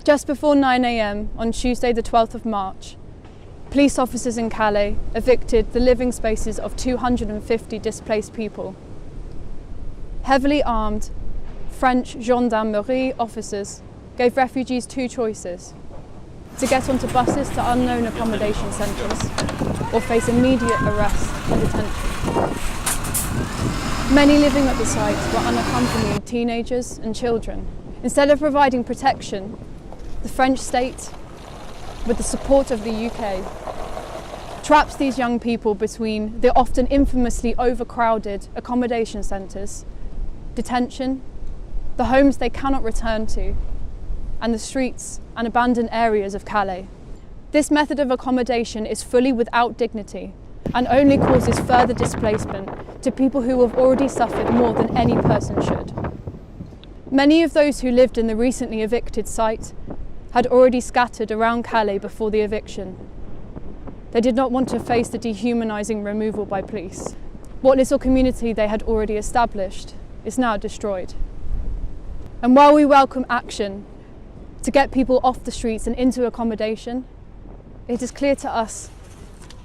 Just before 9 a.m. on Tuesday the 12th of March, police officers in Calais evicted the living spaces of 250 displaced people. Heavily armed French gendarmerie officers gave refugees two choices: to get onto buses to unknown accommodation centres or face immediate arrest and detention. Many living at the site were unaccompanied teenagers and children. Instead of providing protection, the French state, with the support of the UK, traps these young people between the often infamously overcrowded accommodation centres, detention, the homes they cannot return to, and the streets and abandoned areas of Calais. This method of accommodation is fully without dignity and only causes further displacement to people who have already suffered more than any person should. Many of those who lived in the recently evicted site had already scattered around Calais before the eviction. They did not want to face the dehumanising removal by police. What little community they had already established is now destroyed. And while we welcome action to get people off the streets and into accommodation, it is clear to us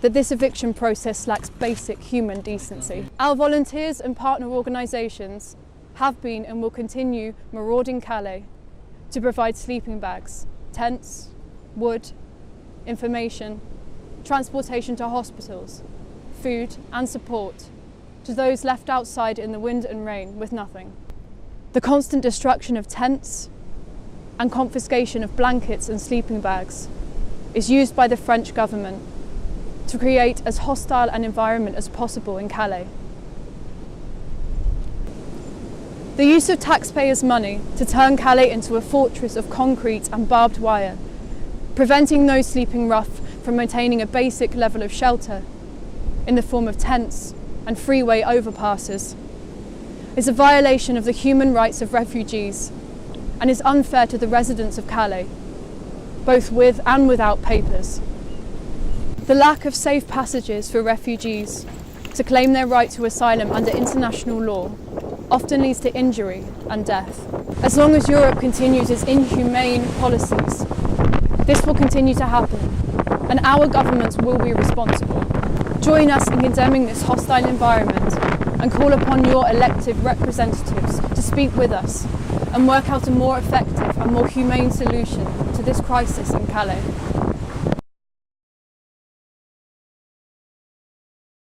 that this eviction process lacks basic human decency. Our volunteers and partner organisations have been and will continue marauding Calais to provide sleeping bags, tents, wood, information, transportation to hospitals, food and support to those left outside in the wind and rain with nothing. The constant destruction of tents and confiscation of blankets and sleeping bags is used by the French government to create as hostile an environment as possible in Calais. The use of taxpayers' money to turn Calais into a fortress of concrete and barbed wire, preventing those sleeping rough from maintaining a basic level of shelter in the form of tents and freeway overpasses, is a violation of the human rights of refugees and is unfair to the residents of Calais, both with and without papers. The lack of safe passages for refugees to claim their right to asylum under international law often leads to injury and death. As long as Europe continues its inhumane policies, this will continue to happen, and our governments will be responsible. Join us in condemning this hostile environment and call upon your elected representatives to speak with us and work out a more effective and more humane solution to this crisis in Calais.